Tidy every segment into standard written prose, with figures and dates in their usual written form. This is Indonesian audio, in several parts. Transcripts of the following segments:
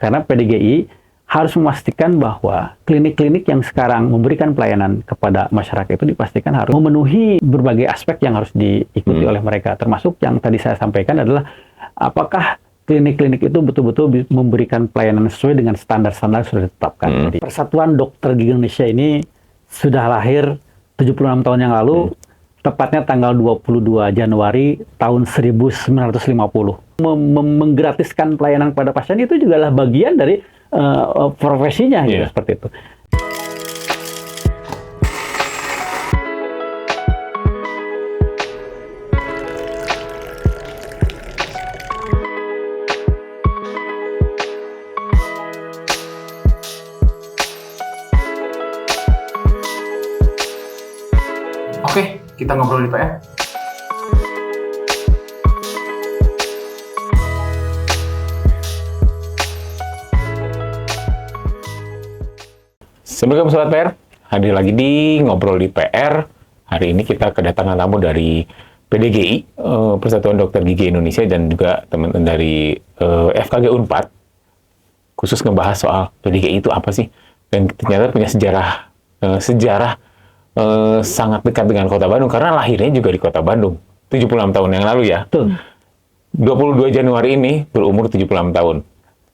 Karena PDGI harus memastikan bahwa klinik-klinik yang sekarang memberikan pelayanan kepada masyarakat itu dipastikan harus memenuhi berbagai aspek yang harus diikuti oleh mereka. Termasuk yang tadi saya sampaikan adalah apakah klinik-klinik itu betul-betul memberikan pelayanan sesuai dengan standar-standar sudah ditetapkan. Jadi, Persatuan Dokter Gigi Indonesia ini sudah lahir 76 tahun yang lalu, tepatnya tanggal 22 Januari tahun 1950. Menggratiskan pelayanan kepada pasien itu juga adalah bagian dari profesinya, gitu, seperti itu. Oke, kita ngobrol di PR. Assalamualaikum Sobat PR, hadir lagi di Ngobrol di PR. Hari ini kita kedatangan tamu dari PDGI, Persatuan Dokter Gigi Indonesia, dan juga teman-teman dari FKG Unpad, khusus ngebahas soal PDGI itu apa sih, dan ternyata punya sejarah sangat dekat dengan Kota Bandung, karena lahirnya juga di Kota Bandung, 76 tahun yang lalu ya. Betul. 22 Januari ini berumur 76 tahun.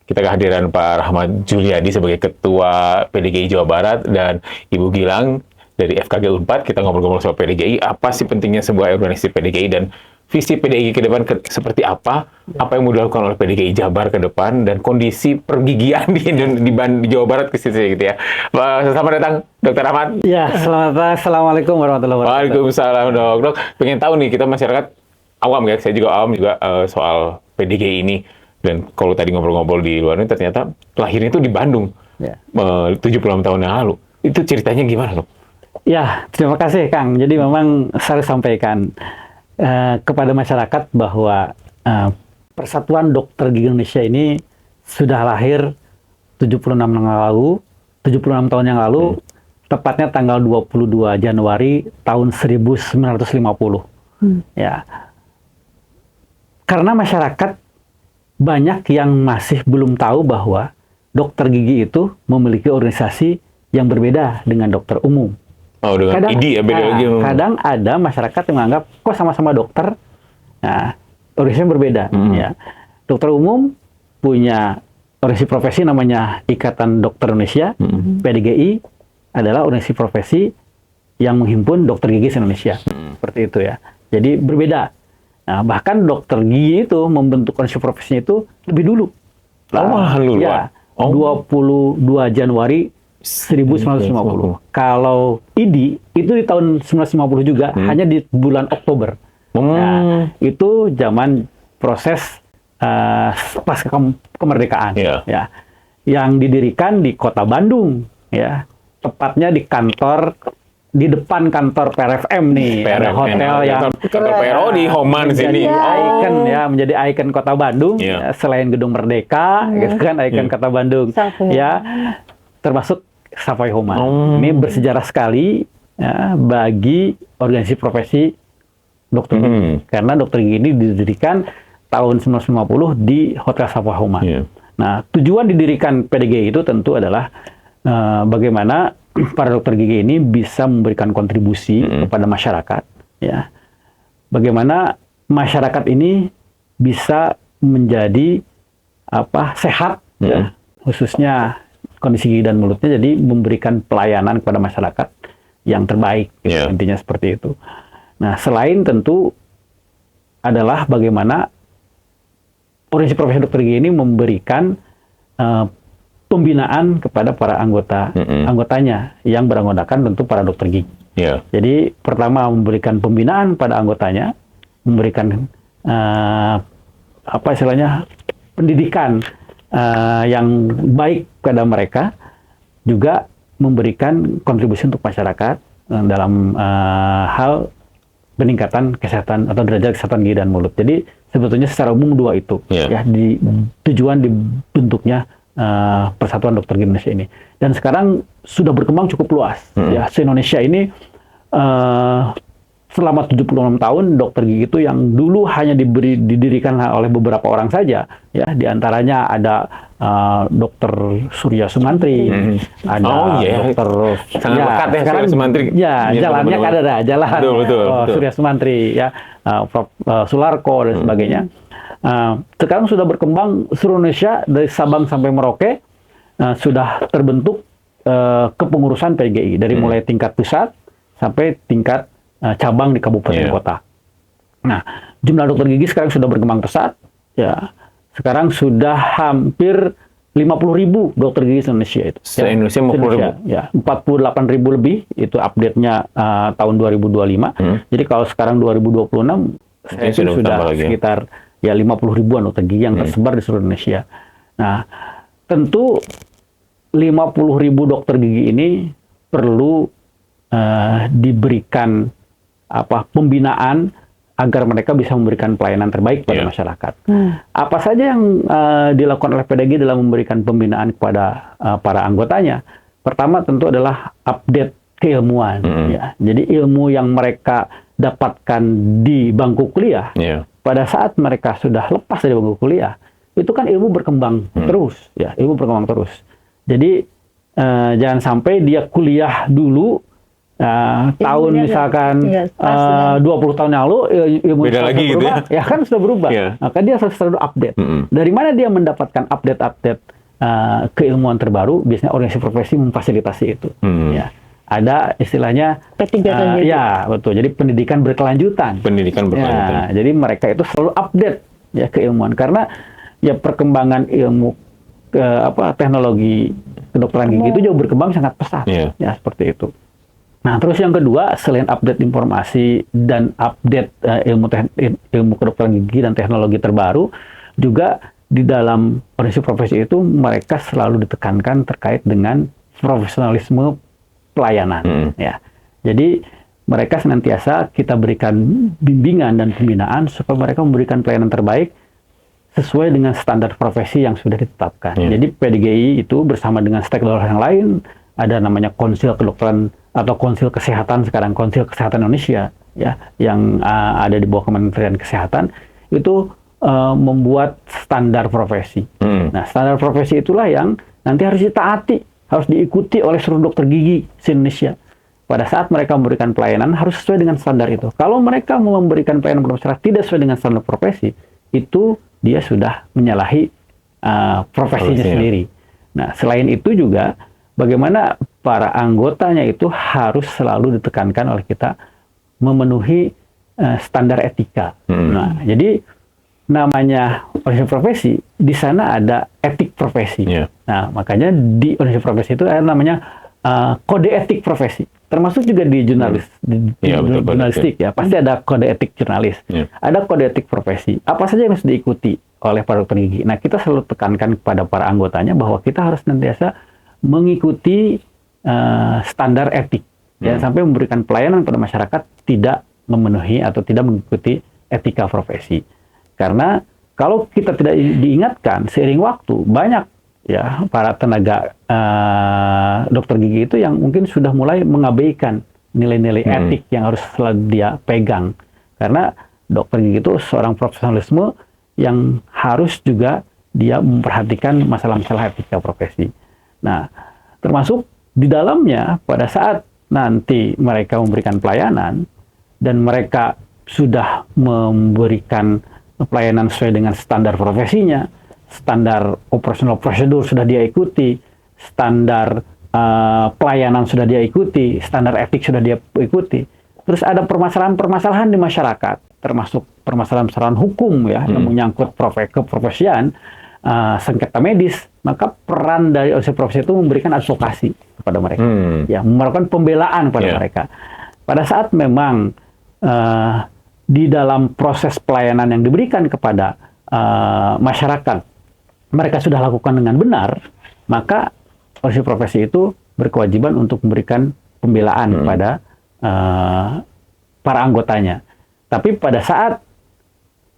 Kita kehadiran Pak Rahmat Juliadi sebagai Ketua PDGI Jawa Barat dan Ibu Gilang dari FKG Unpad. Kita ngobrol-ngobrol soal PDGI, apa sih pentingnya sebuah organisasi PDGI dan visi PDGI ke depan seperti apa yang mau dilakukan oleh PDGI Jabar ke depan, dan kondisi pergigian di Jawa Barat ke situ gitu ya. Selamat datang Dr. Rahmat. Ya, Assalamualaikum warahmatullahi wabarakatuh. Waalaikumsalam dok. Pengen tahu nih, kita masyarakat awam ya, saya juga awam juga soal PDGI ini. Dan kalau tadi ngobrol-ngobrol di luar ini, ternyata lahirnya itu di Bandung, 76 tahun yang lalu. Itu ceritanya gimana, dok? Ya, terima kasih, Kang. Jadi memang saya sampaikan kepada masyarakat bahwa Persatuan Dokter Gigi Indonesia ini sudah lahir 76 tahun yang lalu, tepatnya tanggal 22 Januari tahun 1950. Ya. Karena masyarakat banyak yang masih belum tahu bahwa dokter gigi itu memiliki organisasi yang berbeda dengan dokter umum. Oh, dengan ID ya, beda lagi. Kadang ada masyarakat yang menganggap kok sama-sama dokter, nah organisasinya berbeda. Ya. Dokter umum punya organisasi profesi namanya Ikatan Dokter Indonesia. PDGI adalah organisasi profesi yang menghimpun dokter gigi Indonesia. Seperti itu ya. Jadi berbeda. Nah, bahkan dokter gigi itu membentuk organisasi profesinya itu lebih dulu. Ya, 22 Januari 1950. Kalau ID itu di tahun 1950 juga, hanya di bulan Oktober. Nah, itu zaman proses pasca kemerdekaan. Ya, yang didirikan di Kota Bandung. Ya, tepatnya di depan kantor PRFM nih, ada hotel yang kantor PRO di Homan sini. Menjadi ikon Kota Bandung. Ya, selain Gedung Merdeka, gitu kan, ikon Kota Bandung. Ya, termasuk Savoy Homan. Ini bersejarah sekali ya, bagi organisasi profesi dokter gigi. Karena dokter gigi ini didirikan tahun 1950 di Hotel Savoy Homan. Nah, tujuan didirikan PDGI itu tentu adalah bagaimana para dokter gigi ini bisa memberikan kontribusi kepada masyarakat, ya. Bagaimana masyarakat ini bisa menjadi sehat, ya, khususnya kondisi gigi dan mulutnya, jadi memberikan pelayanan kepada masyarakat yang terbaik, gitu, intinya seperti itu. Nah, selain tentu adalah bagaimana organisasi profesi dokter gigi ini memberikan pembinaan kepada para anggotanya yang beranggotakan tentu para dokter gigi. Jadi pertama memberikan pembinaan pada anggotanya, memberikan pendidikan yang baik kepada mereka, juga memberikan kontribusi untuk masyarakat dalam hal peningkatan kesehatan atau derajat kesehatan gigi dan mulut. Jadi sebetulnya secara umum dua itu ya tujuan dibentuknya Persatuan Dokter Gigi Indonesia ini. Dan sekarang sudah berkembang cukup luas. Ya, se-Indonesia ini selama 76 tahun dokter gigi itu yang dulu hanya didirikan oleh beberapa orang saja, ya, diantaranya ada Dokter Surya Sumantri, ada Dokter sangat lekat ya Surya Sumantri. Ya, jalannya kan ada jalan betul. Surya Sumantri, ya, Prof. Sularko dan sebagainya. Sekarang sudah berkembang seluruh Indonesia dari Sabang sampai Merauke, sudah terbentuk kepengurusan PDGI dari mulai tingkat pusat sampai tingkat cabang di kabupaten kota. Nah, jumlah dokter gigi sekarang sudah berkembang pesat, ya. Sekarang sudah hampir 50.000 dokter gigi di Indonesia itu. Se-Indonesia 50.000. Ya, 48.000 lebih itu update-nya tahun 2025. Jadi kalau sekarang 2026 saya sudah sekitar ya 50.000-an dokter gigi yang tersebar di seluruh Indonesia. Nah, tentu 50.000 dokter gigi ini perlu diberikan pembinaan agar mereka bisa memberikan pelayanan terbaik pada masyarakat. Apa saja yang dilakukan oleh PDGI dalam memberikan pembinaan kepada para anggotanya? Pertama tentu adalah update keilmuan. Ya. Jadi ilmu yang mereka dapatkan di bangku kuliah, pada saat mereka sudah lepas dari bangku kuliah, itu kan ilmu berkembang terus. Ya, ilmu berkembang terus. Jadi jangan sampai dia kuliah dulu, tahun misalkan 20 tahun yang lalu ilmu beda lagi gitu ya kan sudah berubah. Maka dia harus selalu update. Dari mana dia mendapatkan update keilmuan terbaru? Biasanya organisasi profesi memfasilitasi itu. Ya. Ada istilahnya P3 ya betul. Jadi pendidikan berkelanjutan. Ya, jadi mereka itu selalu update ya keilmuan karena ya perkembangan ilmu teknologi kedokteran gigi itu jauh berkembang sangat pesat. Ya seperti itu. Nah, terus yang kedua, selain update informasi dan update ilmu kedokteran gigi dan teknologi terbaru, juga di dalam organisasi profesi itu mereka selalu ditekankan terkait dengan profesionalisme pelayanan. Ya, jadi mereka senantiasa kita berikan bimbingan dan pembinaan supaya mereka memberikan pelayanan terbaik sesuai dengan standar profesi yang sudah ditetapkan. Jadi PDGI itu bersama dengan stakeholder yang lain, ada namanya Konsil Kedokteran atau Konsil Kesehatan sekarang, Konsil Kesehatan Indonesia, ya, yang ada di bawah Kementerian Kesehatan, itu membuat standar profesi. Nah, standar profesi itulah yang nanti harus ditaati, harus diikuti oleh seluruh dokter gigi di Indonesia. Pada saat mereka memberikan pelayanan harus sesuai dengan standar itu. Kalau mereka mau memberikan pelayanan kepada masyarakat tidak sesuai dengan standar profesi, itu dia sudah menyalahi profesinya sendiri. Nah, selain itu juga bagaimana para anggotanya itu harus selalu ditekankan oleh kita memenuhi standar etika. Nah, jadi namanya organisasi profesi, di sana ada etik profesi. Nah, makanya di organisasi profesi itu ada namanya kode etik profesi. Termasuk juga di jurnalis, jurnalistik ya, pasti ada kode etik jurnalis. Ada kode etik profesi. Apa saja yang harus diikuti oleh para dokter gigi. Nah, kita selalu tekankan kepada para anggotanya bahwa kita harus senantiasa mengikuti standar etik. Jangan sampai memberikan pelayanan pada masyarakat tidak memenuhi atau tidak mengikuti etika profesi. Karena kalau kita tidak diingatkan seiring waktu, banyak ya para tenaga dokter gigi itu yang mungkin sudah mulai mengabaikan nilai-nilai etik yang harus selalu dia pegang. Karena dokter gigi itu seorang profesionalisme yang harus juga dia memperhatikan masalah-masalah etika profesi. Nah, termasuk di dalamnya pada saat nanti mereka memberikan pelayanan dan mereka sudah memberikan pelayanan sesuai dengan standar profesinya, standar operasional prosedur sudah dia ikuti, standar pelayanan sudah dia ikuti, standar etik sudah dia ikuti. Terus ada permasalahan-permasalahan di masyarakat, termasuk permasalahan-permasalahan hukum ya, yang menyangkut keprofesian, sengketa medis, maka peran dari organisasi profesi itu memberikan advokasi kepada mereka, ya, melakukan pembelaan pada mereka. Pada saat memang di dalam proses pelayanan yang diberikan kepada masyarakat, mereka sudah lakukan dengan benar, maka organisasi profesi itu berkewajiban untuk memberikan pembelaan kepada para anggotanya. Tapi pada saat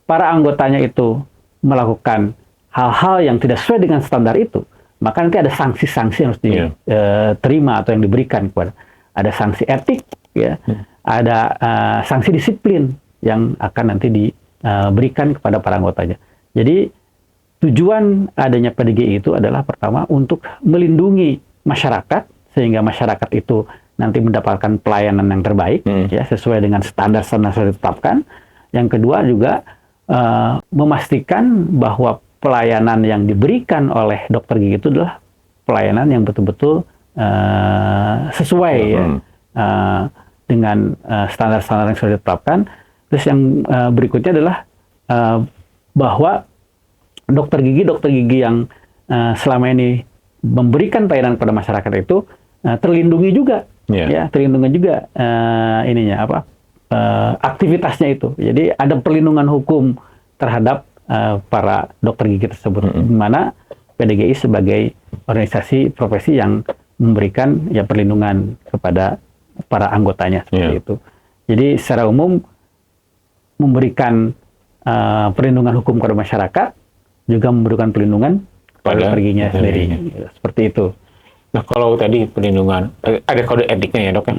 para anggotanya itu melakukan hal-hal yang tidak sesuai dengan standar itu, maka nanti ada sanksi-sanksi yang harus diterima atau yang diberikan kepada. Ada sanksi etik, ya, ada sanksi disiplin yang akan nanti diberikan kepada para anggotanya. Jadi tujuan adanya PDGI itu adalah pertama untuk melindungi masyarakat sehingga masyarakat itu nanti mendapatkan pelayanan yang terbaik ya sesuai dengan standar-standar yang sudah ditetapkan. Yang kedua juga memastikan bahwa pelayanan yang diberikan oleh dokter gigi itu adalah pelayanan yang betul-betul sesuai ya, dengan standar-standar yang sudah ditetapkan. Terus yang berikutnya adalah bahwa dokter gigi yang selama ini memberikan pelayanan kepada masyarakat itu terlindungi juga, ya terlindungi juga aktivitasnya itu. Jadi ada perlindungan hukum terhadap para dokter gigi tersebut, di mana PDGI sebagai organisasi profesi yang memberikan ya perlindungan kepada para anggotanya seperti itu. Jadi secara umum memberikan perlindungan hukum kepada masyarakat, juga memberikan perlindungan kepada dokter giginya sendiri. Seperti itu. Nah, kalau tadi perlindungan, ada kode etiknya ya dok ya?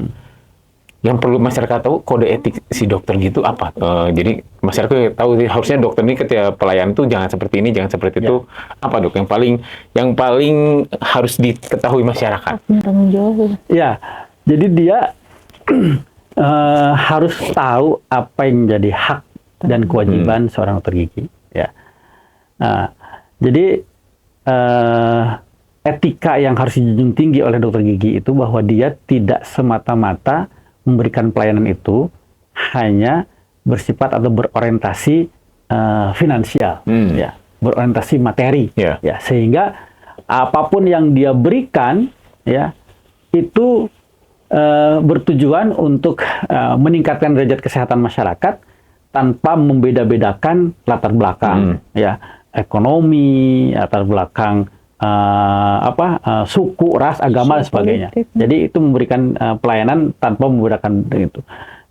Yang perlu masyarakat tahu kode etik si dokter gitu apa? Jadi masyarakat tahu harusnya dokter ini ketika pelayanan tuh jangan seperti ini, jangan seperti itu. Apa dok? Yang paling harus diketahui masyarakat? Tanggung jawab. Ya, jadi dia harus tahu apa yang menjadi hak dan kewajiban seorang dokter gigi. Ya, jadi etika yang harus dijunjung tinggi oleh dokter gigi itu bahwa dia tidak semata-mata memberikan pelayanan itu hanya bersifat atau berorientasi finansial, ya, berorientasi materi, ya, sehingga apapun yang dia berikan, ya, itu bertujuan untuk meningkatkan derajat kesehatan masyarakat tanpa membeda-bedakan latar belakang, ya, ekonomi, latar belakang suku, ras, agama dan sebagainya. Jadi itu memberikan pelayanan tanpa membedakan itu.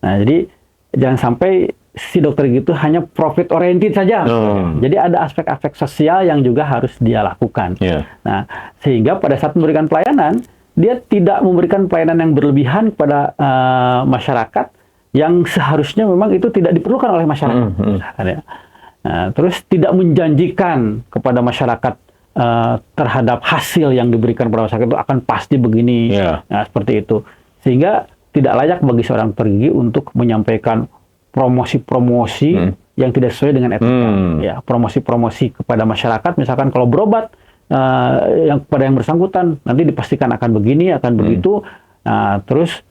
Nah, jadi jangan sampai si dokter gitu hanya profit oriented saja. Jadi ada aspek-aspek sosial yang juga harus dia lakukan. Nah, sehingga pada saat memberikan pelayanan, dia tidak memberikan pelayanan yang berlebihan kepada masyarakat yang seharusnya memang itu tidak diperlukan oleh masyarakat. Nah, terus tidak menjanjikan kepada masyarakat terhadap hasil yang diberikan pada masyarakat itu akan pasti begini, nah, seperti itu, sehingga tidak layak bagi seorang dokter gigi untuk menyampaikan promosi-promosi yang tidak sesuai dengan etika, ya, promosi-promosi kepada masyarakat, misalkan kalau berobat yang kepada yang bersangkutan nanti dipastikan akan begini, akan begitu, terus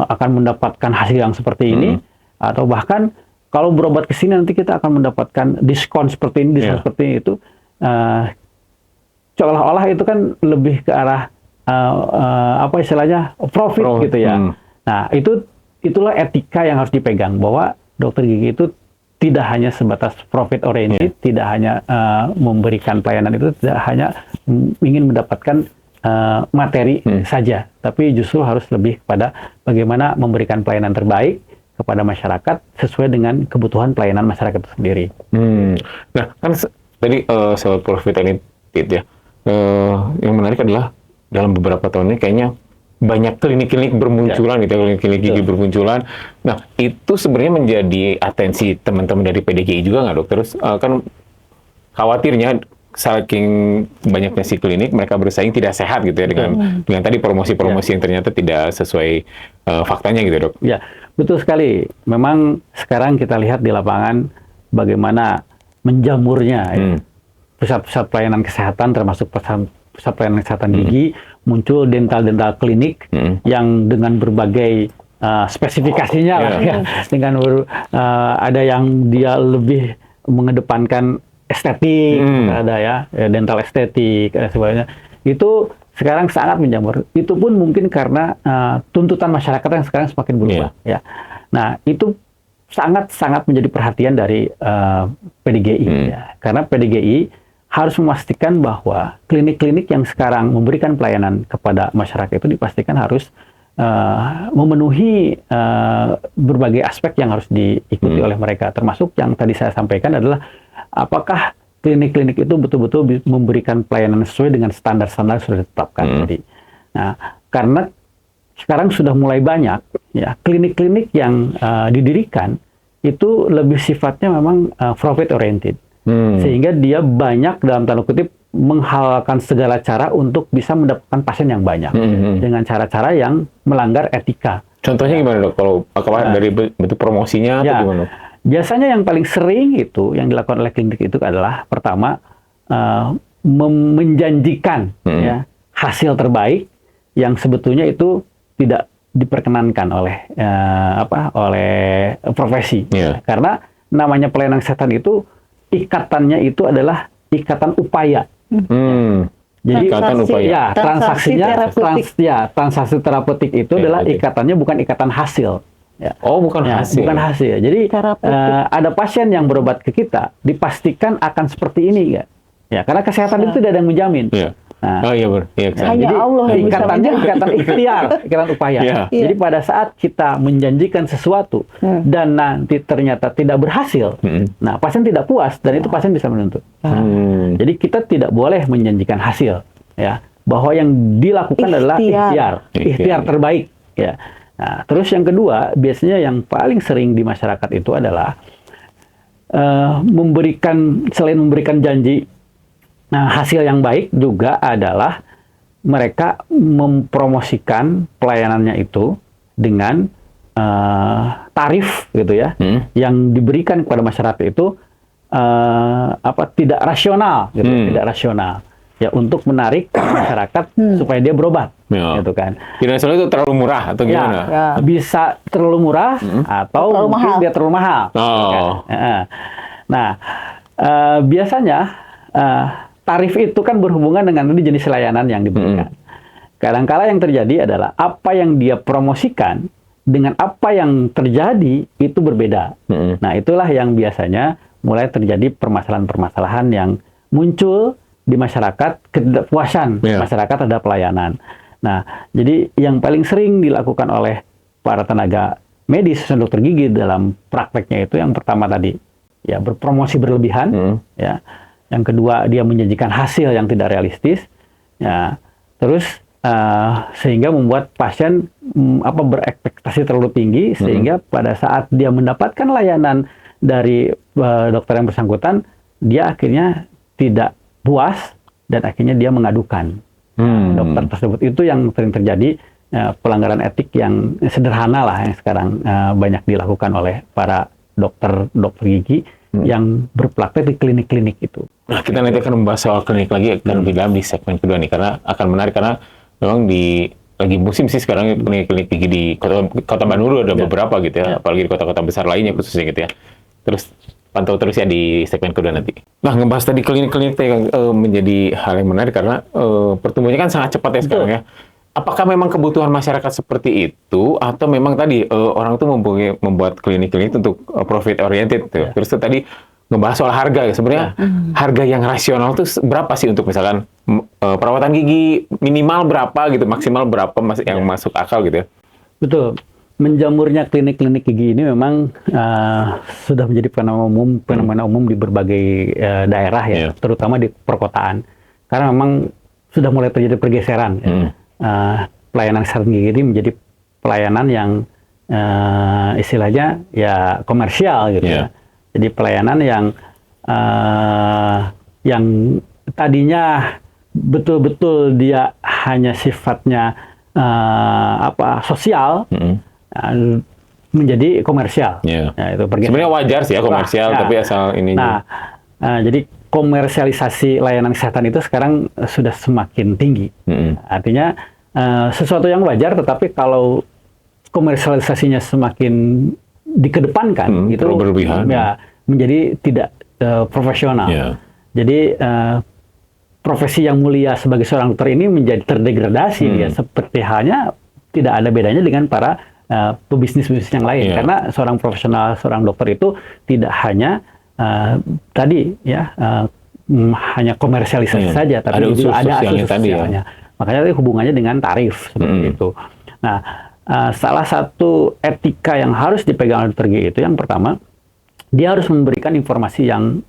akan mendapatkan hasil yang seperti ini, atau bahkan kalau berobat ke sini nanti kita akan mendapatkan diskon seperti ini, diskon seperti itu. Seolah-olah itu kan lebih ke arah profit gitu ya. Nah, itulah etika yang harus dipegang, bahwa dokter gigi itu tidak hanya sebatas profit oriented, tidak hanya memberikan pelayanan itu, tidak hanya ingin mendapatkan materi saja, tapi justru harus lebih kepada bagaimana memberikan pelayanan terbaik kepada masyarakat sesuai dengan kebutuhan pelayanan masyarakat itu sendiri. Nah, kan tadi soal profit oriented ya. Yang menarik adalah dalam beberapa tahun ini kayaknya banyak klinik-klinik bermunculan, gitu, klinik-klinik gigi bermunculan. Nah, itu sebenarnya menjadi atensi teman-teman dari PDGI juga nggak dok? Terus kan khawatirnya saking banyaknya si klinik, mereka bersaing tidak sehat gitu ya dengan tadi promosi-promosi yang ternyata tidak sesuai faktanya gitu dok. Ya, betul sekali. Memang sekarang kita lihat di lapangan bagaimana menjamurnya pusat-pusat pelayanan kesehatan, termasuk pusat pelayanan kesehatan gigi, muncul dental klinik yang dengan berbagai spesifikasinya lah, ya. Dengan ada yang dia lebih mengedepankan estetik, ada ya dental estetik dan sebagainya. Itu sekarang sangat menjamur. Itu pun mungkin karena tuntutan masyarakat yang sekarang semakin berubah. Ya. Nah, itu sangat-sangat menjadi perhatian dari PDGI, ya. Karena PDGI harus memastikan bahwa klinik-klinik yang sekarang memberikan pelayanan kepada masyarakat itu dipastikan harus memenuhi berbagai aspek yang harus diikuti oleh mereka. Termasuk yang tadi saya sampaikan adalah apakah klinik-klinik itu betul-betul memberikan pelayanan sesuai dengan standar-standar yang sudah ditetapkan tadi. Nah, karena sekarang sudah mulai banyak ya klinik-klinik yang didirikan itu lebih sifatnya memang profit oriented. Sehingga dia banyak dalam tanda kutip menghalalkan segala cara untuk bisa mendapatkan pasien yang banyak dengan cara-cara yang melanggar etika. Contohnya gimana dok? Kalau apakah dari bentuk promosinya atau gimana? Biasanya yang paling sering itu yang dilakukan oleh klinik itu adalah pertama menjanjikan ya, hasil terbaik yang sebetulnya itu tidak diperkenankan oleh oleh profesi. Karena namanya pelayanan kesehatan itu ikatannya itu adalah ikatan upaya. Jadi ikatan upaya. Ya, transaksi terapeutik itu adalah ikatannya bukan ikatan hasil. Ya. Oh, bukan hasil. Bukan hasil. Jadi ada pasien yang berobat ke kita dipastikan akan seperti ini ya. Ya, karena kesehatan itu tidak ada yang menjamin. Ya. Nah, oh iya benar. Ya, hanya jadi Allah yang ikatannya ikatan ikhtiar, ikatan upaya. Jadi pada saat kita menjanjikan sesuatu dan nanti ternyata tidak berhasil, nah pasien tidak puas dan itu pasien bisa menuntut. Jadi kita tidak boleh menjanjikan hasil, ya. Bahwa yang dilakukan adalah ikhtiar terbaik, ya. Nah, terus yang kedua, biasanya yang paling sering di masyarakat itu adalah selain memberikan janji. Nah, hasil yang baik juga adalah mereka mempromosikan pelayanannya itu dengan tarif gitu ya, yang diberikan kepada masyarakat itu tidak rasional gitu, tidak rasional. Ya untuk menarik masyarakat supaya dia berobat, gitu kan. Tidak selalu itu terlalu murah atau gimana? Ya, bisa terlalu murah atau terlalu mungkin mahal. dia terlalu mahal. Oh. Kan? Nah, biasanya tarif itu kan berhubungan dengan jenis layanan yang diberikan. Kadang-kala yang terjadi adalah apa yang dia promosikan dengan apa yang terjadi itu berbeda. Nah, itulah yang biasanya mulai terjadi permasalahan-permasalahan yang muncul di masyarakat, ketidakpuasan masyarakat terhadap pelayanan. Nah, jadi yang paling sering dilakukan oleh para tenaga medis, dokter gigi dalam prakteknya itu yang pertama tadi, ya berpromosi berlebihan, ya. Yang kedua, dia menjanjikan hasil yang tidak realistis, ya. Terus sehingga membuat pasien berekspektasi terlalu tinggi, sehingga pada saat dia mendapatkan layanan dari dokter yang bersangkutan, dia akhirnya tidak puas dan akhirnya dia mengadukan dokter tersebut. Itu yang sering terjadi, pelanggaran etik yang sederhana lah yang sekarang banyak dilakukan oleh para dokter gigi yang berpraktek di klinik-klinik itu. Nah, kita nanti akan membahas soal klinik lagi akan lebih dalam di segmen kedua nih, karena akan menarik karena memang lagi musim sih sekarang klinik-klinik gigi di kota Bandung ada beberapa gitu ya, apalagi di kota-kota besar lainnya khususnya gitu ya. Terus pantau terus ya di segmen kedua nanti. Nah, ngebahas tadi klinik-klinik yang menjadi hal yang menarik karena pertumbuhannya kan sangat cepat ya sekarang ya. Apakah memang kebutuhan masyarakat seperti itu atau memang tadi orang itu membuat klinik-klinik untuk profit oriented tuh. Terus tadi ngebahas soal harga ya. Sebenarnya harga yang rasional tuh berapa sih untuk misalkan perawatan gigi minimal berapa gitu, maksimal berapa yang masuk akal gitu ya. Betul. Menjamurnya klinik-klinik gigi ini memang sudah menjadi fenomena umum di berbagai daerah ya, terutama di perkotaan. Karena memang sudah mulai terjadi pergeseran. Pelayanan kesehatan gigi ini menjadi pelayanan yang istilahnya ya komersial gitu ya. Jadi pelayanan yang tadinya betul-betul dia hanya sifatnya sosial, menjadi komersial. Ya, itu sebenarnya wajar sih ya komersial, tapi asal ini. Jadi komersialisasi layanan kesehatan itu sekarang sudah semakin tinggi. Artinya sesuatu yang wajar, tetapi kalau komersialisasinya semakin dikedepankan, itu berlebihan, menjadi tidak profesional. Jadi profesi yang mulia sebagai seorang dokter ini menjadi terdegradasi, ya, seperti halnya tidak ada bedanya dengan para pebisnis-bisnis yang lain. Karena seorang profesional, seorang dokter itu tidak hanya hanya komersialisasi saja, tapi ada unsur sosialnya. Makanya hubungannya dengan tarif seperti itu. Nah, salah satu etika yang harus dipegang oleh dokter gigi itu yang pertama, dia harus memberikan informasi yang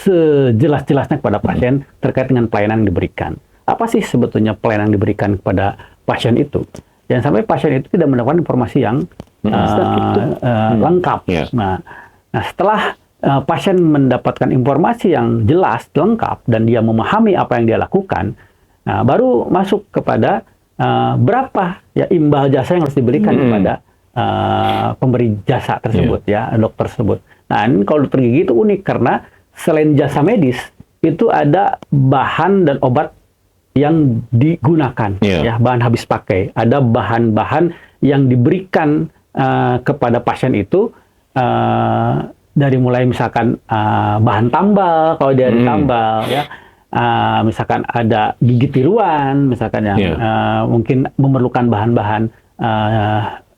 sejelas-jelasnya kepada pasien terkait dengan pelayanan yang diberikan. Apa sih sebetulnya pelayanan yang diberikan kepada pasien itu? jangan sampai pasien itu tidak mendapatkan informasi yang lengkap. Yeah. Nah, setelah pasien mendapatkan informasi yang jelas, lengkap, dan dia memahami apa yang dia lakukan, baru masuk kepada berapa ya imbal jasa yang harus diberikan kepada pemberi jasa tersebut, ya, dokter tersebut. Nah, ini kalau dokter gigi itu unik karena selain jasa medis, itu ada bahan dan obat yang digunakan, ya, bahan habis pakai. Ada bahan-bahan yang diberikan kepada pasien itu dari mulai misalkan bahan tambal, kalau dia ada tambal, ya, misalkan ada gigi tiruan, misalkan yang mungkin memerlukan bahan-bahan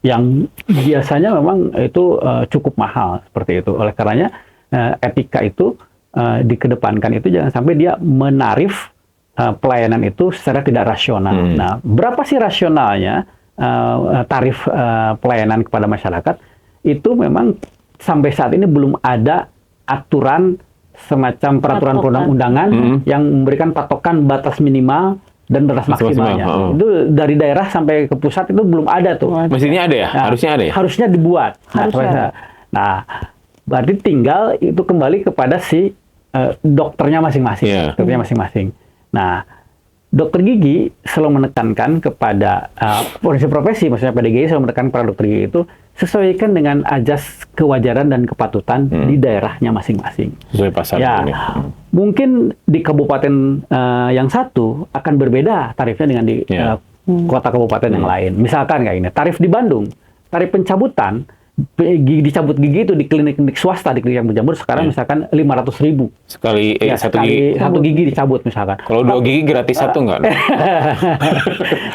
yang biasanya memang itu cukup mahal seperti itu. Oleh karenanya etika itu dikedepankan, itu jangan sampai dia menarif pelayanan itu secara tidak rasional. Nah, berapa sih rasionalnya tarif pelayanan kepada masyarakat? Itu memang sampai saat ini belum ada aturan semacam peraturan perundang-undangan yang memberikan patokan batas minimal dan batas maksimalnya. Itu dari daerah sampai ke pusat itu belum ada tuh. Mestinya ada ya? Nah, harusnya ada ya? Harusnya dibuat. Nah, berarti tinggal itu kembali kepada si dokternya masing-masing. Dokternya masing-masing. Nah, dokter gigi selalu menekankan kepada profesi, maksudnya PDGI selalu menekankan kepada dokter gigi itu sesuaikan dengan ajas kewajaran dan kepatutan di daerahnya masing-masing. Sesuai pasar. Ya, mungkin di kabupaten yang satu akan berbeda tarifnya dengan di kota kabupaten yang lain. Misalkan kayak ini, tarif di Bandung, tarif pencabutan dicabut gigi itu di klinik-klinik swasta, di klinik yang berjamur sekarang misalkan 500.000 sekali satu gigi dicabut misalkan. Kalau 2 gigi gratis satu enggak?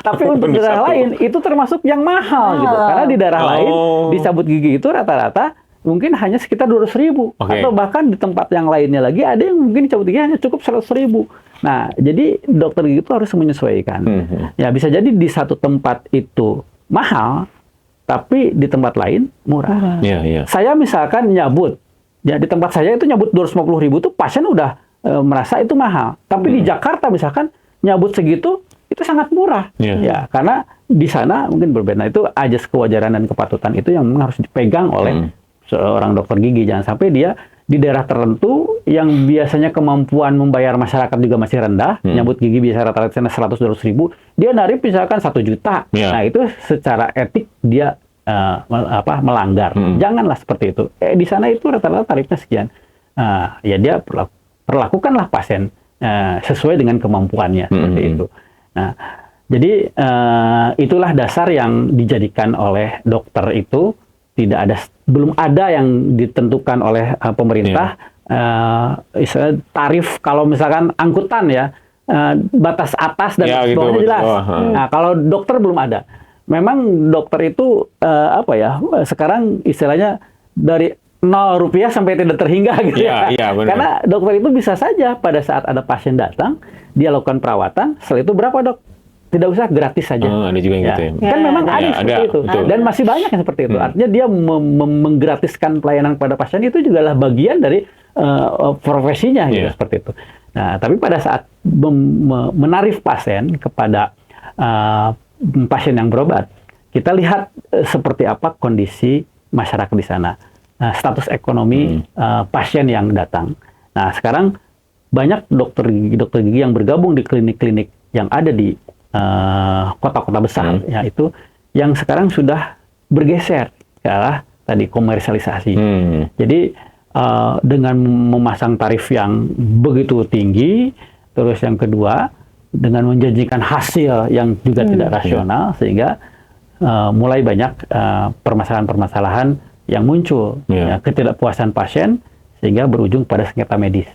Tapi untuk daerah lain itu termasuk yang mahal gitu, karena di daerah lain dicabut gigi itu rata-rata mungkin hanya sekitar 200.000 atau bahkan di tempat yang lainnya lagi ada yang mungkin dicabut gigi hanya cukup 100.000. Nah, jadi dokter gigi itu harus menyesuaikan. Ya, bisa jadi di satu tempat itu mahal, tapi di tempat lain murah. Saya misalkan nyabut, ya di tempat saya itu nyabut 250.000 tuh pasien udah merasa itu mahal. Tapi di Jakarta misalkan nyabut segitu itu sangat murah. Ya, karena di sana mungkin berbeda. Itu ajas kewajaran dan kepatutan itu yang harus dipegang oleh seorang dokter gigi. Jangan sampai dia di daerah tertentu yang biasanya kemampuan membayar masyarakat juga masih rendah, nyabut gigi biasa rata-rata 100-200.000, dia narip misalkan 1 juta. Nah, itu secara etik dia melanggar. Janganlah seperti itu. Di sana itu rata-rata tarifnya sekian. Ya dia perlakukanlah pasien sesuai dengan kemampuannya seperti itu. Nah, jadi itulah dasar yang dijadikan oleh dokter itu. Belum ada yang ditentukan oleh pemerintah tarif kalau misalkan angkutan ya, batas atas dan bawahnya jelas. Nah, kalau dokter belum ada. Memang dokter itu sekarang istilahnya dari 0 rupiah sampai tidak terhingga gitu ya. Karena dokter itu bisa saja pada saat ada pasien datang, dia lakukan perawatan, setelah itu berapa dok? Tidak usah, gratis saja. Ada juga yang gitu ya. Kan memang ada seperti itu. Betul. Dan masih banyak yang seperti itu. Artinya dia menggratiskan pelayanan kepada pasien itu juga adalah bagian dari profesinya gitu, seperti itu. Nah, tapi pada saat menarif pasien kepada pasien yang berobat, kita lihat seperti apa kondisi masyarakat di sana, status ekonomi pasien yang datang. Nah, sekarang banyak dokter gigi yang bergabung di klinik-klinik yang ada di kota-kota besar, yaitu yang sekarang sudah bergeser ke arah tadi komersialisasi. Jadi dengan memasang tarif yang begitu tinggi, terus yang kedua dengan menjanjikan hasil yang juga tidak rasional, sehingga mulai banyak permasalahan-permasalahan yang muncul, ketidakpuasan pasien sehingga berujung pada sengketa medis.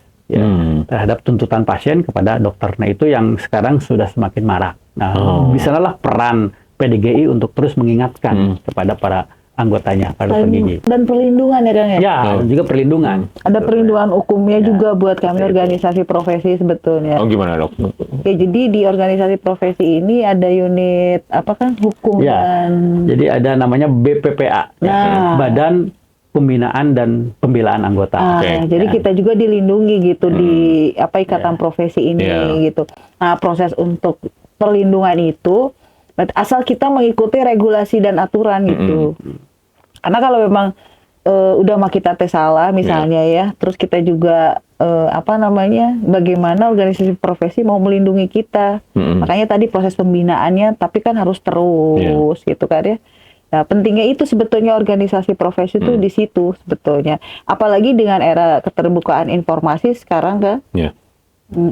Terhadap tuntutan pasien kepada dokter. Nah, itu yang sekarang sudah semakin marak. Nah, disanalah peran PDGI untuk terus mengingatkan kepada para anggotanya, para dokter gigi. Dan perlindungan ya, Kang? Ya, dan juga perlindungan. Ada perlindungan hukumnya juga buat kami organisasi profesi sebetulnya. Oh, gimana dok? Oke, jadi di organisasi profesi ini ada unit hukum dan... Jadi ada namanya BPPA, Badan Pembinaan dan Pembelaan Anggota. Jadi kita juga dilindungi gitu di ikatan profesi ini gitu. Nah, proses untuk perlindungan itu Asal kita mengikuti regulasi dan aturan gitu. Karena kalau memang udah mah kita tes salah misalnya ya, terus kita juga bagaimana organisasi profesi mau melindungi kita. Makanya tadi proses pembinaannya, tapi kan harus terus gitu kan ya. Nah, pentingnya itu sebetulnya organisasi profesi itu di situ sebetulnya. Apalagi dengan era keterbukaan informasi sekarang kan,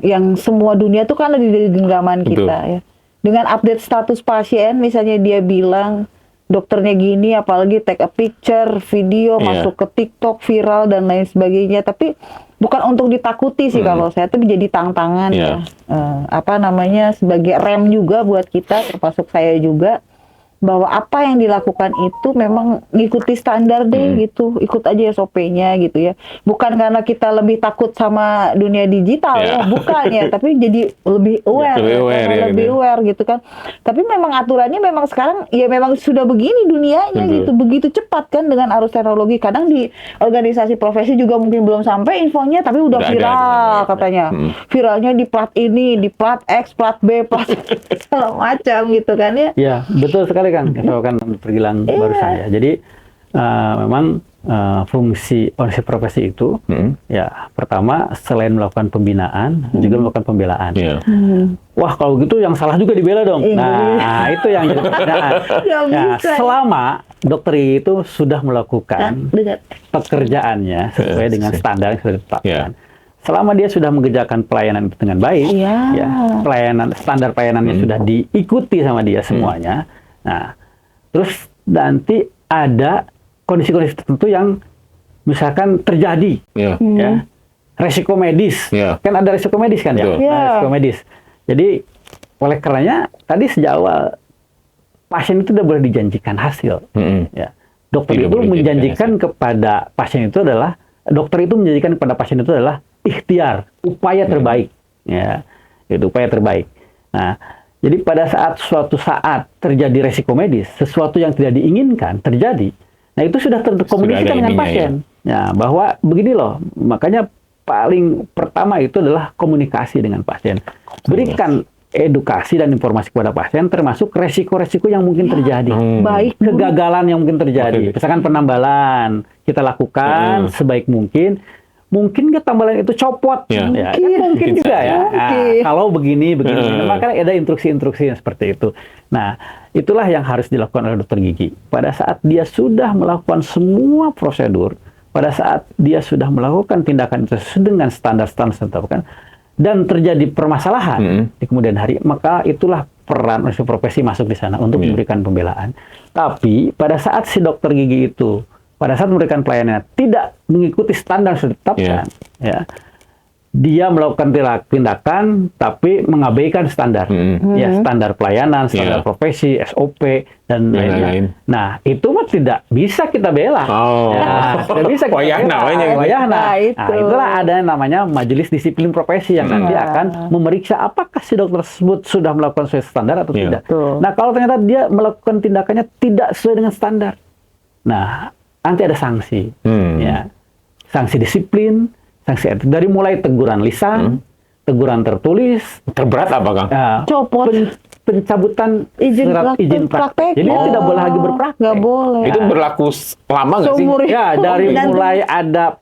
yang semua dunia tuh kan ada di genggaman kita ya. Dengan update status pasien, misalnya dia bilang dokternya gini, apalagi take a picture, video masuk ke TikTok viral dan lain sebagainya. Tapi bukan untuk ditakuti sih kalau saya, tapi jadi tantangan ya. Sebagai rem juga buat kita, termasuk saya juga, bahwa apa yang dilakukan itu memang ngikuti standar deh gitu, ikut aja SOP-nya gitu ya. Bukan karena kita lebih takut sama dunia digital ya, bukan ya, tapi jadi lebih aware gitu kan. Tapi memang aturannya memang sekarang ya memang sudah begini dunianya gitu, begitu cepat kan dengan arus teknologi. Kadang di organisasi profesi juga mungkin belum sampai infonya, tapi udah viral katanya. Viralnya di plat ini, di plat X, plat B, plat segala macam gitu kan ya. Ya, betul sekali kan, kan terbilang barusan ya. Jadi memang fungsi organisasi profesi itu ya pertama selain melakukan pembinaan juga melakukan pembelaan. Wah, kalau gitu yang salah juga dibela dong. Nah, itu yang jadi pertanyaan. Selama dokter itu sudah melakukan pekerjaannya sesuai dengan standar yang sudah ditetapkan. Selama dia sudah mengerjakan pelayanan itu dengan baik, standar pelayanannya sudah diikuti sama dia semuanya. Nah, terus nanti ada kondisi-kondisi tertentu yang misalkan terjadi, resiko medis, kan ada resiko medis kan ya, resiko medis. Jadi oleh karenanya tadi sejak awal pasien itu tidak boleh dijanjikan hasil, ya. Dokter itu menjanjikan kepada pasien itu adalah ikhtiar, upaya terbaik, ya, itu upaya terbaik. Nah, jadi pada suatu saat terjadi resiko medis, sesuatu yang tidak diinginkan terjadi, nah itu sudah terkomunikasikan dengan pasien. Ya, bahwa begini loh, makanya paling pertama itu adalah komunikasi dengan pasien. Berikan edukasi dan informasi kepada pasien, termasuk resiko-resiko yang mungkin terjadi. Baik kegagalan yang mungkin terjadi. Misalkan penambalan, kita lakukan sebaik mungkin. Mungkin tambalan itu copot, ya, mungkin juga ya. Nah, kalau begini, maka ada instruksi-instruksi yang seperti itu. Nah, itulah yang harus dilakukan oleh dokter gigi. Pada saat dia sudah melakukan semua prosedur, pada saat dia sudah melakukan tindakan itu sesuai dengan standar-standar yang ditetapkan, dan terjadi permasalahan di kemudian hari, maka itulah peran organisasi profesi masuk di sana untuk memberikan pembelaan. Tapi pada saat si dokter gigi itu pada saat memberikan pelayanan tidak mengikuti standar yang sudah ditetapkan, ya, dia melakukan tindakan tapi mengabaikan standar, ya, standar pelayanan, standar profesi, SOP dan lain-lain. Nah, itu mah tidak bisa kita bela. Tidak bisa kita bela. Nah, itulah ada namanya majelis disiplin profesi yang nanti akan memeriksa apakah si dokter tersebut sudah melakukan sesuai standar atau tidak. Nah, kalau ternyata dia melakukan tindakannya tidak sesuai dengan standar, nah nanti ada sanksi, ya, sanksi disiplin, sanksi etik, dari mulai teguran lisan, teguran tertulis, terberat apa Kang? Copot, pencabutan surat izin praktek. Jadi tidak boleh lagi berpraktek. Nggak boleh. Itu berlaku lama nggak sih? Ya, dari mulai ada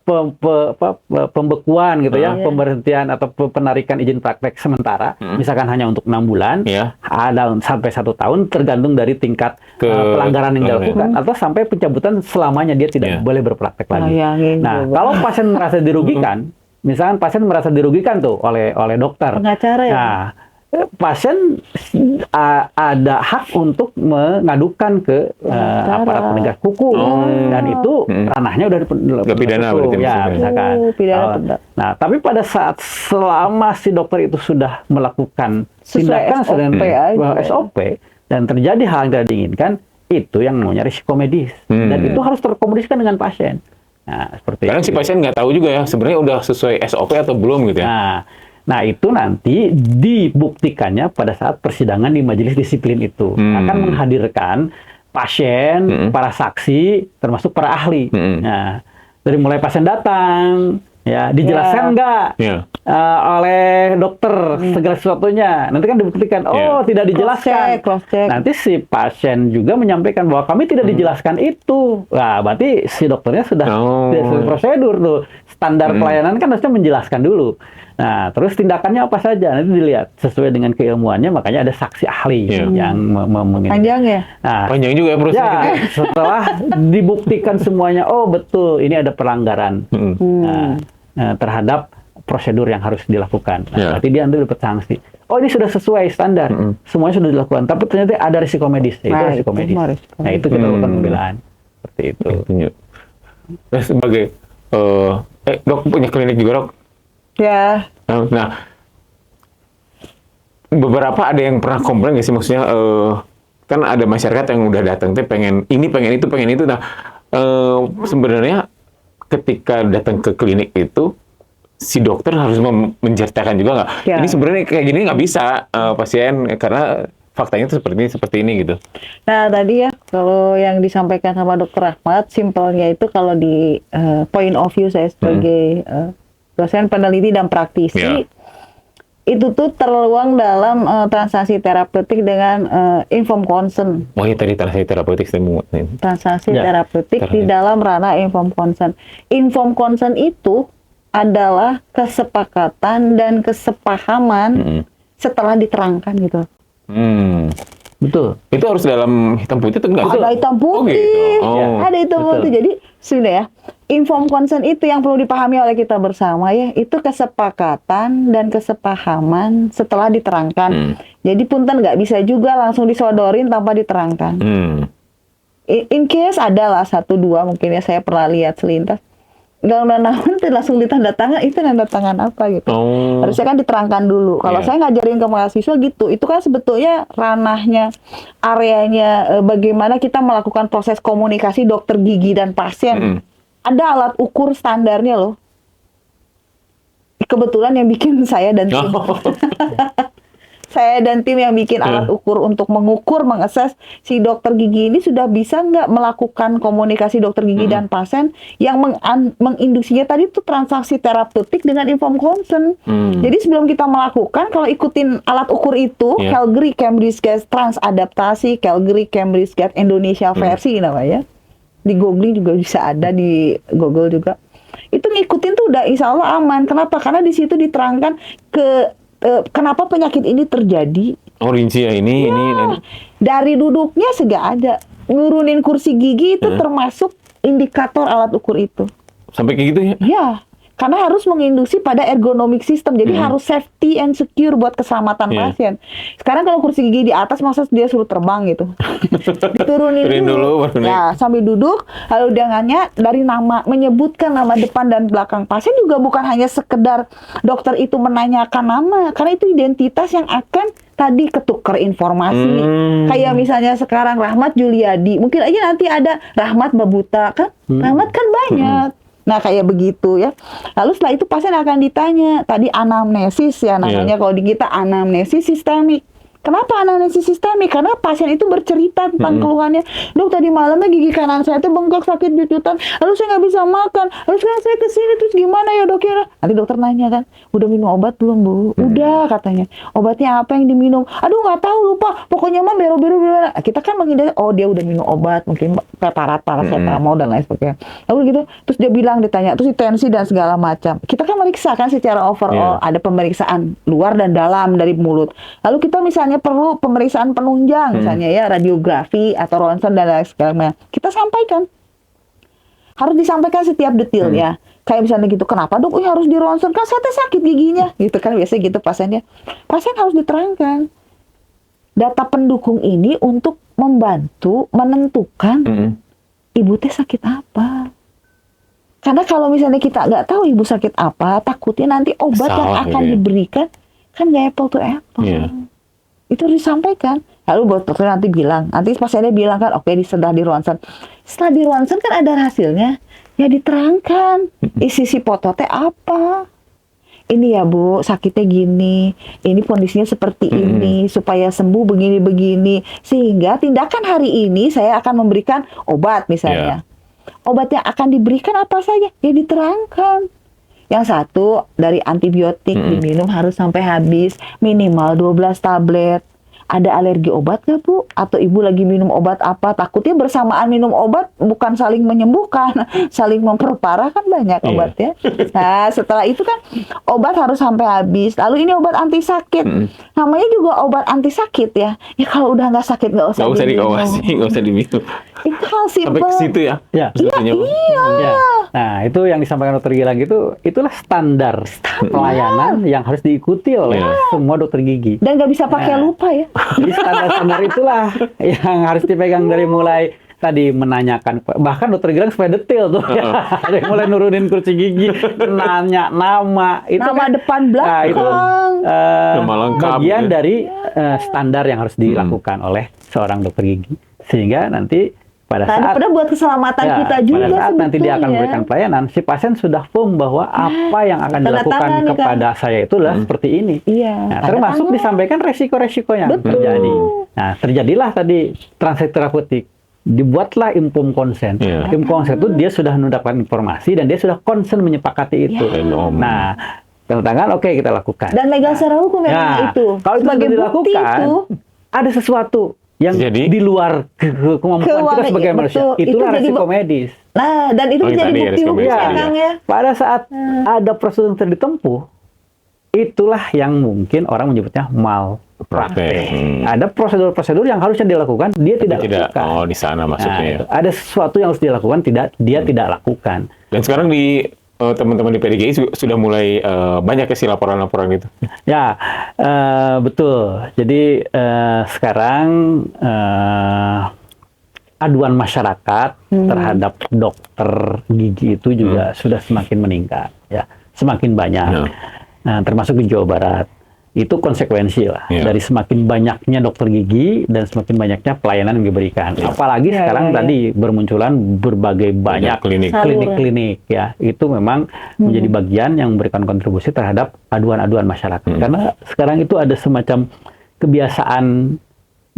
pembekuan gitu ya, pemberhentian atau penarikan izin praktek sementara, misalkan hanya untuk 6 bulan, ada sampai 1 tahun, tergantung dari tingkat pelanggaran yang dilakukan, atau sampai pencabutan selamanya dia tidak boleh berpraktek lagi. Nah, kalau pasien merasa dirugikan, misalkan pasien merasa dirugikan tuh oleh dokter, pengacara ya. Nah, pasien ada hak untuk mengadukan ke aparat penegak hukum, dan itu ranahnya udah pidana berarti, ya, misalkan. Nah, tapi pada saat selama si dokter itu sudah melakukan tindakan sesuai SOP dan terjadi hal yang tidak diinginkan, itu yang namanya risiko medis, dan itu harus terkomunikasikan dengan pasien. Nah, seperti karena si pasien nggak tahu juga ya sebenarnya udah sesuai SOP atau belum gitu ya. Nah, itu nanti dibuktikannya pada saat persidangan di majelis disiplin itu. Akan menghadirkan pasien, para saksi, termasuk para ahli. Nah, dari mulai pasien datang, ya, dijelaskan nggak oleh dokter segala sesuatunya. Nanti kan dibuktikan, tidak dijelaskan. Cross check. Nanti si pasien juga menyampaikan bahwa kami tidak dijelaskan itu. Nah, berarti si dokternya sudah sesuai prosedur tuh. Standar pelayanan kan harusnya menjelaskan dulu. Nah, terus tindakannya apa saja nanti dilihat sesuai dengan keilmuannya. Makanya ada saksi ahli yang panjang ya. Nah, panjang juga ya prosesnya. Setelah dibuktikan semuanya, oh betul ini ada pelanggaran terhadap prosedur yang harus dilakukan. Berarti dia nanti dapat sanksi. Oh ini sudah sesuai standar, semuanya sudah dilakukan. Tapi ternyata ada risiko medis, itu risiko medis. Nah itu kita lakukan pembelaan seperti itu. Nah, sebagai dok punya klinik juga dok? Ya. Nah beberapa ada yang pernah komplain nggak sih, maksudnya kan ada masyarakat yang udah datang tuh pengen itu. Nah sebenarnya ketika datang ke klinik itu si dokter harus menceritakan juga nggak? Ini sebenarnya kayak gini nggak bisa pasien karena faktanya itu seperti ini gitu. Nah tadi ya kalau yang disampaikan sama Dokter Rahmat, simpelnya itu kalau di point of view saya sebagai dosen peneliti dan praktisi, itu tuh terluang dalam transaksi terapeutik dengan informed consent. Oh iya tadi transaksi terapeutik transaksi terapeutik di dalam ranah informed consent. Informed consent itu adalah kesepakatan dan kesepahaman setelah diterangkan gitu. Betul. Itu harus dalam hitam putih atau enggak? Ada hitam putih. Ada hitam putih. Jadi sudah ya. Informed consent itu yang perlu dipahami oleh kita bersama ya. Itu kesepakatan dan kesepahaman setelah diterangkan. Jadi punten nggak bisa juga langsung disodorin tanpa diterangkan. In case adalah 1-2 mungkin ya saya pernah lihat selintas. Namun langsung ditanda tangan, itu tanda tangan apa gitu. Harusnya kan diterangkan dulu. Kalau saya ngajarin ke mahasiswa gitu, itu kan sebetulnya ranahnya, areanya bagaimana kita melakukan proses komunikasi dokter gigi dan pasien. Ada alat ukur standarnya loh. Kebetulan yang bikin saya dan tim. Saya dan tim yang bikin alat ukur untuk mengukur, mengakses si dokter gigi ini sudah bisa nggak melakukan komunikasi dokter gigi dan pasien yang menginduksinya tadi itu transaksi terapeutik dengan informed consent. Jadi sebelum kita melakukan, kalau ikutin alat ukur itu, Calgary Cambridge Gate Transadaptasi, Calgary Cambridge Gate Indonesia versi namanya. Di googling juga bisa ada, di Google juga. Itu ngikutin tuh udah insya Allah aman. Kenapa? Karena di situ diterangkan kenapa penyakit ini terjadi. Rinci ya ini. Dari duduknya segala ada. Nurunin kursi gigi itu termasuk indikator alat ukur itu. Sampai kayak gitu ya? Ya. Karena harus menginduksi pada ergonomic system. Jadi harus safety and secure buat keselamatan pasien. Sekarang kalau kursi gigi di atas, masa dia suruh terbang gitu. Diturunin dulu. Ya, sambil duduk. Lalu dia nanya dari nama, menyebutkan nama depan dan belakang pasien juga bukan hanya sekedar dokter itu menanyakan nama. Karena itu identitas yang akan tadi ketukar informasi. Kayak misalnya sekarang Rahmat Juliadi. Mungkin aja nanti ada Rahmat Babuta kan. Rahmat kan banyak. Nah kayak begitu ya. Lalu setelah itu pasien akan ditanya, tadi anamnesis ya namanya kalau di kita anamnesis sistemik. Kenapa anamnesis sistemik? Karena pasien itu bercerita tentang keluhannya. Dok tadi malamnya gigi kanan saya itu bengkak, sakit jujutan. Lalu saya nggak bisa makan. Lalu sekarang saya kesini terus gimana ya dok ya? Nanti dokter nanya kan, udah minum obat belum bu? Udah katanya. Obatnya apa yang diminum? Aduh nggak tahu lupa. Pokoknya mah bero-bero. Kita kan menghindari. Oh dia udah minum obat, mungkin preparat paracetamol dan lain sebagainya. Lalu gitu, terus dia bilang ditanya, terus tensi dan segala macam. Kita kan meriksa kan secara overall. Ada pemeriksaan luar dan dalam dari mulut. Lalu kita misalnya perlu pemeriksaan penunjang, misalnya ya radiografi atau ronsen dan lain sebagainya. Kita sampaikan, harus disampaikan setiap detailnya. Kayak misalnya gitu, kenapa dok? Harus di ronsen kan saya sakit giginya, gitu kan biasanya gitu pasiennya. Pasien harus diterangkan data pendukung ini untuk membantu menentukan ibu teh sakit apa. Karena kalau misalnya kita nggak tahu ibu sakit apa, takutnya nanti obat yang akan diberikan kan nggak apple to apple. Itu disampaikan. Lalu dokter nanti bilang, nanti pasiennya bilang kan, oke, sudah di ronsen. Setelah di ronsen kan ada hasilnya, ya diterangkan isi si pototnya apa. Ini ya bu, sakitnya gini, ini kondisinya seperti ini, supaya sembuh begini-begini. Sehingga tindakan hari ini saya akan memberikan obat misalnya. Obat yang akan diberikan apa saja, ya diterangkan. Yang satu dari antibiotik diminum harus sampai habis, minimal 12 tablet. Ada alergi obat nggak Bu? Atau Ibu lagi minum obat apa? Takutnya bersamaan minum obat bukan saling menyembuhkan, saling memperparah kan banyak obatnya. Nah setelah itu kan obat harus sampai habis. Lalu ini obat anti sakit, namanya juga obat anti sakit ya. Ya kalau udah nggak sakit nggak usah dikawasi, nggak usah diminum. Itu hal simpel. Sampai ke situ ya? Ya. Iya. Nah itu yang disampaikan Dokter Gilang itu, itulah standar pelayanan yang harus diikuti oleh semua dokter gigi. Dan nggak bisa pakai lupa ya. Jadi standar-standar itulah yang harus dipegang dari mulai tadi menanyakan, bahkan Dokter Gilang supaya detail tuh ya. Ada yang mulai nurunin kursi gigi, nanya nama, itu nama kan, depan belakang. Nah, itu nama lengkap, bagian ya. dari standar yang harus dilakukan oleh seorang dokter gigi, sehingga nanti pada saat buat keselamatan kita juga pada saat nanti dia akan sebetulnya. memberikan pelayanan, si pasien sudah firm bahwa apa yang akan tanda dilakukan tangan nih, kepada saya itulah seperti ini. Iya. Nah, Tanda termasuk tangan. disampaikan resiko-resiko yang Betul. terjadi. Nah, terjadilah tadi transaksi terapeutik. Dibuatlah informed consent. Informed consent itu dia sudah mendapatkan informasi dan dia sudah concern menyepakati itu. Nah, tanda tangan oke, kita lakukan. Dan legal secara hukum memang itu. Kalau itu Sebagai sudah bukti dilakukan, itu, ada sesuatu yang Jadi? di luar kemampuan kita sebagai manusia. betul. Itulah Itu jadi resiko medis. nah dan itu Oh, yang menjadi tadi ya, bukti resiko hukum medis ya tadi. Kang ya. Pada saat ada prosedur yang ditempuh, itulah yang mungkin orang menyebutnya malpraktek. Ada prosedur-prosedur yang harusnya dilakukan, dia tidak lakukan. Oh, di sana maksudnya ya. Nah, ada sesuatu yang harus dilakukan, dia tidak lakukan. Dan sekarang di teman-teman di PDGI sudah mulai banyak ya sih laporan-laporan gitu. Ya, betul. Jadi sekarang aduan masyarakat terhadap dokter gigi itu juga sudah semakin meningkat, ya, semakin banyak. Nah, termasuk di Jawa Barat. Itu konsekuensi lah dari semakin banyaknya dokter gigi dan semakin banyaknya pelayanan yang diberikan. Apalagi sekarang tadi bermunculan berbagai banyak klinik-klinik ya. Itu memang menjadi bagian yang memberikan kontribusi terhadap aduan-aduan masyarakat. Karena sekarang itu ada semacam kebiasaan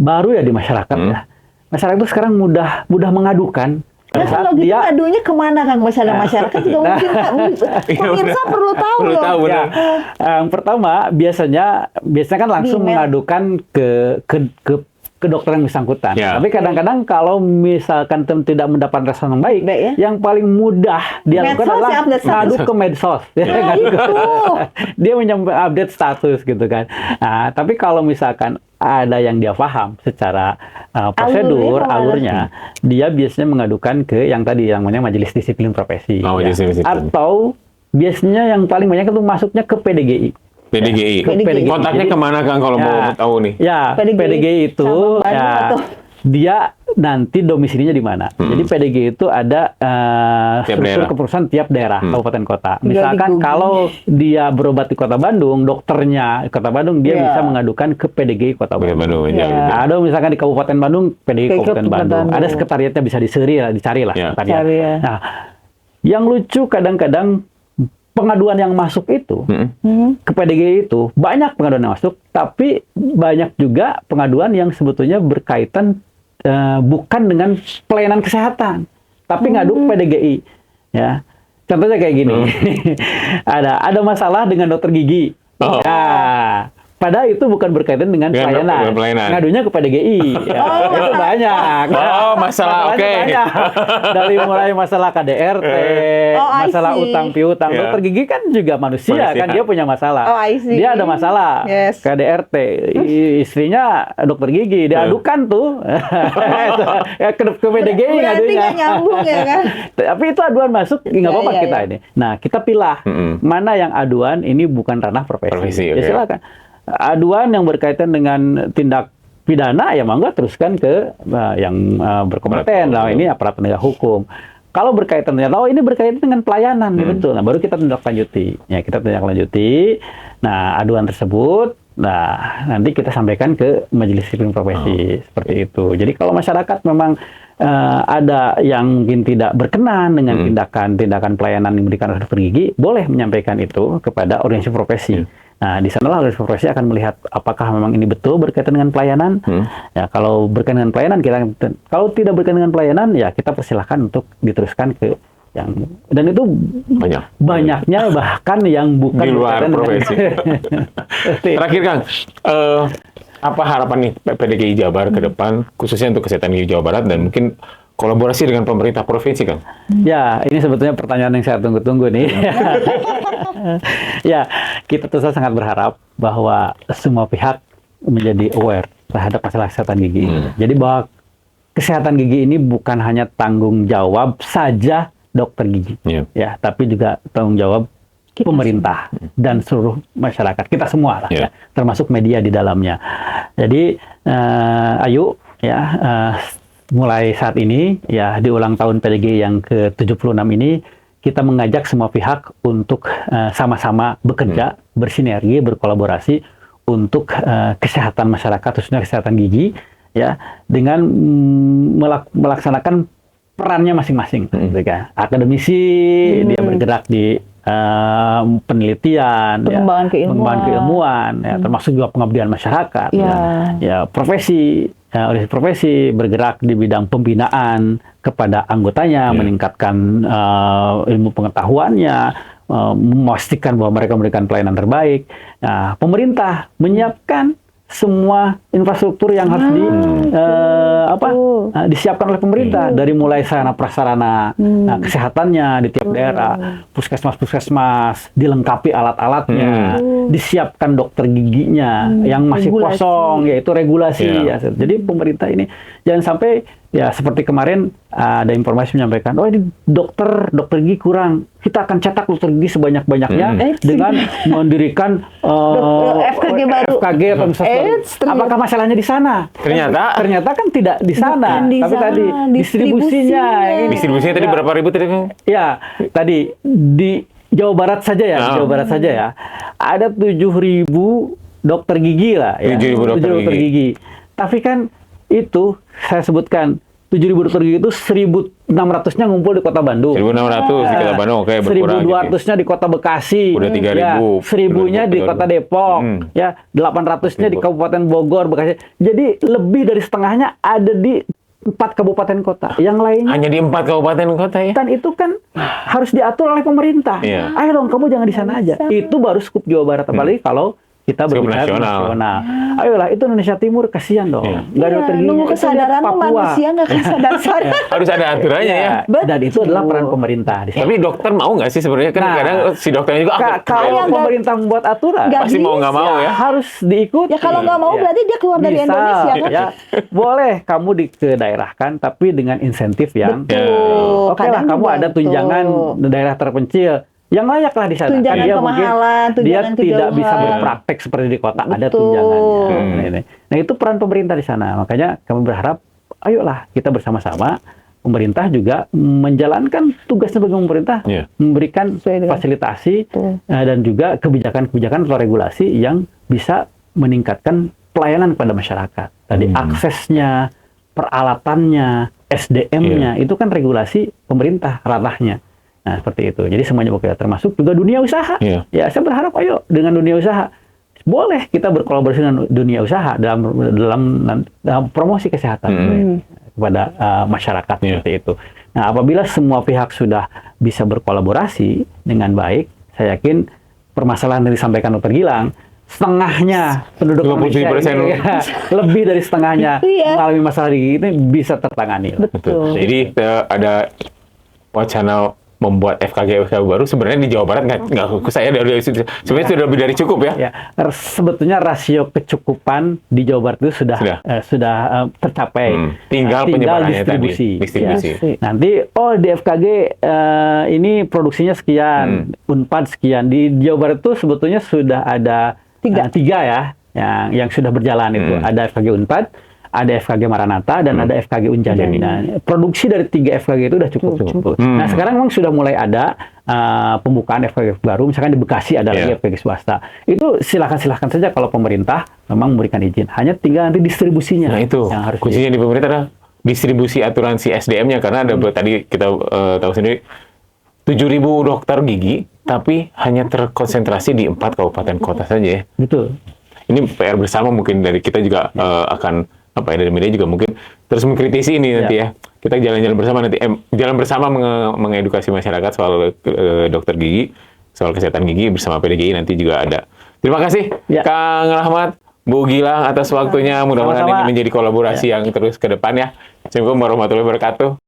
baru ya di masyarakat ya. Masyarakat itu sekarang mudah mengadukan. Nah, kalau gitu adunya kemana Kang? Masyarakat juga mungkin pemirsa perlu tahu loh. Ya. Yang pertama biasanya kan langsung mengadukan ke dokter yang bersangkutan. Tapi kadang-kadang kalau misalkan tidak mendapat respon yang baik, yang paling mudah dia lakukan adalah ngadu ke medsos. Dia update status gitu kan. Nah, tapi kalau misalkan ada yang dia paham secara prosedur, alurnya, dia biasanya mengadukan ke yang tadi yang namanya Majelis Disiplin Profesi. Atau biasanya yang paling banyak itu masuknya ke PDGI. PDGI. Kontaknya kemana Kang kalau mau tahu nih? Ya, PDGI itu dia nanti domisilinya di mana. Jadi PDGI itu ada struktur kepengurusan tiap daerah, kabupaten kota. Misalkan kalau dia berobat di Kota Bandung, dokternya Kota Bandung, dia bisa mengadukan ke PDGI Kota Bandung. Ada misalkan di Kabupaten Bandung, PDGI Kabupaten Bandung. Ada sekretariatnya, bisa dicari lah sekretariat. Nah, yang lucu kadang-kadang pengaduan yang masuk itu ke PDGI itu banyak pengaduan yang masuk, tapi banyak juga pengaduan yang sebetulnya berkaitan bukan dengan pelayanan kesehatan, tapi ngadu ke PDGI. Ya, contohnya kayak gini, ada masalah dengan dokter gigi. Ya, padahal itu bukan berkaitan dengan pelayanan. Ngadunya ke PDGI. Ya, itu banyak. Masalah oke. Dari mulai masalah KDRT, masalah utang piutang. Dokter gigi kan juga manusia kan, dia punya masalah. Dia ada masalah. KDRT, istrinya dokter gigi, diadukan tuh. Ke PDGI ngadunya. Nyambung ya kan. Tapi itu aduan masuk, nggak apa-apa kita ini. Nah, kita pilah mana yang aduan ini bukan ranah profesi. Ya silakan. Aduan yang berkaitan dengan tindak pidana ya mangga teruskan ke yang berkompeten. Nah, ini aparat penegak hukum. Kalau berkaitan dengan ini berkaitan dengan pelayanan, betul. Nah, baru kita tindak lanjuti. Ya, kita tindak lanjuti. Nah, aduan tersebut nanti kita sampaikan ke Majelis Disiplin Profesi seperti itu. Jadi kalau masyarakat memang ada yang mungkin tidak berkenan dengan tindakan pelayanan yang diberikan oleh dokter gigi, boleh menyampaikan itu kepada organisasi profesi. Nah, di sanalah organisasi profesi akan melihat apakah memang ini betul berkaitan dengan pelayanan. Ya, kalau berkaitan dengan pelayanan kalau tidak berkaitan dengan pelayanan, ya kita persilahkan untuk diteruskan ke dan itu banyaknya bahkan yang bukan di luar profesi. Terakhir Kang, apa harapan nih PDGI Jawa Barat ke depan, khususnya untuk kesehatan gigi Jawa Barat dan mungkin kolaborasi dengan pemerintah provinsi, Kang? Ya, ini sebetulnya pertanyaan yang saya tunggu-tunggu nih. Ya, kita tentu sangat berharap bahwa semua pihak menjadi aware terhadap masalah kesehatan gigi ini. Jadi bahwa kesehatan gigi ini bukan hanya tanggung jawab saja dokter gigi, ya, tapi juga tanggung jawab pemerintah dan seluruh masyarakat, kita semua lah, ya, termasuk media di dalamnya. Jadi, ayo, ya, mulai saat ini, ya, di ulang tahun PDGI yang ke-76 ini, kita mengajak semua pihak untuk sama-sama bekerja, bersinergi, berkolaborasi untuk kesehatan masyarakat, khususnya kesehatan gigi, ya, dengan melaksanakan perannya masing-masing. Akademisi, dia bergerak di penelitian, pengembangan keilmuan, ya, termasuk juga pengabdian masyarakat. Ya, profesi bergerak di bidang pembinaan kepada anggotanya, meningkatkan ilmu pengetahuannya, memastikan bahwa mereka memberikan pelayanan terbaik. Nah, pemerintah menyiapkan semua infrastruktur yang harus disiapkan oleh pemerintah, dari mulai sarana prasarana kesehatannya di tiap daerah, puskesmas dilengkapi alat-alatnya, disiapkan dokter giginya yang masih kosong, yaitu regulasi. Ya. Jadi pemerintah ini jangan sampai ya seperti kemarin ada informasi menyampaikan, oh ini dokter gigi kurang, kita akan cetak dokter gigi sebanyak-banyaknya dengan mendirikan FKG baru. FKG atau misalnya, apakah masalahnya di sana? Ternyata kan tidak di sana, tapi tadi distribusinya tadi berapa ribu tadi? Ya, tadi di Jawa Barat saja ya, di Jawa Barat saja ya, ada 7.000 dokter gigi lah, ya, 7.000 dokter gigi. Tapi kan itu saya sebutkan 7.000 dokter gigi itu 1.600-nya ngumpul di Kota Bandung. 1.600 di Kota Bandung, oke, berkurang. 1.200-nya di Kota Bekasi. Udah 3.000. Ya, 1.000-nya di Kota Depok. Ya, 800-nya di Kabupaten Bogor, Bekasi. Jadi lebih dari setengahnya ada di 4 kabupaten kota. Yang lainnya hanya di 4 kabupaten kota, ya. Dan itu kan harus diatur oleh pemerintah. Ayo dong, kamu jangan di sana aja. Itu baru skup Jawa Barat, apalagi kalau kita berbicara nasional. Ayolah, itu Indonesia Timur, kasihan dong. Nggak ada dokter gigi. Nunggu kesadaran manusia nggak akan sadar. Harus ada aturannya, ya. Dan itu adalah peran pemerintah. Tapi dokter mau nggak sih sebenarnya? Kan kadang si dokternya juga kalau pemerintah membuat aturan, pasti mau nggak mau, ya. Harus diikuti. Ya kalau nggak mau berarti dia keluar dari Indonesia, kan? Ya, boleh kamu dikedaerahkan, tapi dengan insentif yang oke lah, kamu ada tunjangan daerah terpencil yang layak lah di sana. Tunjangan dia kemahalan, dia tidak bisa berpraktek seperti di kota. Ada tunjangannya. Nah, itu peran pemerintah di sana. Makanya kami berharap, ayolah kita bersama-sama, pemerintah juga menjalankan tugasnya sebagai pemerintah, memberikan fasilitasi dan juga kebijakan-kebijakan atau regulasi yang bisa meningkatkan pelayanan kepada masyarakat. Tadi aksesnya, peralatannya, SDM-nya, itu kan regulasi pemerintah ranahnya. Nah, seperti itu. Jadi semuanya bekerja, termasuk juga dunia usaha. Ya, saya berharap ayo dengan dunia usaha. Boleh kita berkolaborasi dengan dunia usaha dalam promosi kesehatan kepada masyarakat seperti itu. Nah, apabila semua pihak sudah bisa berkolaborasi dengan baik, saya yakin permasalahan yang disampaikan Dr. Gilang, setengahnya penduduk Indonesia lebih dari setengahnya mengalami masalah gigi ini bisa tertangani. Betul. Jadi ada wacana membuat FKG baru, sebenarnya di Jawa Barat nggak saya sebenarnya sudah lebih dari cukup, ya. Sebetulnya rasio kecukupan di Jawa Barat itu sudah tercapai. Tinggal penyebarannya distribusi. Distribusi. Nanti di FKG ini produksinya sekian, Unpad sekian. Di Jawa Barat itu sebetulnya sudah ada tiga ya yang sudah berjalan itu. Ada FKG Unpad, ada FKG Maranatha, dan ada FKG Unjani. Nah, produksi dari 3 FKG itu udah cukup. Nah, sekarang memang sudah mulai ada pembukaan FKG baru, misalkan di Bekasi ada lagi FKG swasta. Itu silahkan saja kalau pemerintah memang memberikan izin. Hanya tinggal nanti distribusinya. Nah, itu yang harus kuncinya di pemerintah adalah distribusi aturan si SDM-nya, karena ada tadi kita tahu sendiri 7.000 dokter gigi, tapi hanya terkonsentrasi di 4 kabupaten kota saja, ya. Betul. Ini PR bersama mungkin dari kita juga akan apa ya, dari media juga mungkin terus mengkritisi ini nanti ya. Kita jalan-jalan bersama nanti, jalan bersama mengedukasi masyarakat soal dokter gigi, soal kesehatan gigi bersama PDGI nanti juga ada. Terima kasih Kang Rahmat, Bu Gilang atas waktunya. Mudah-mudahan ini menjadi kolaborasi yang terus ke depan ya. Assalamualaikum warahmatullahi wabarakatuh.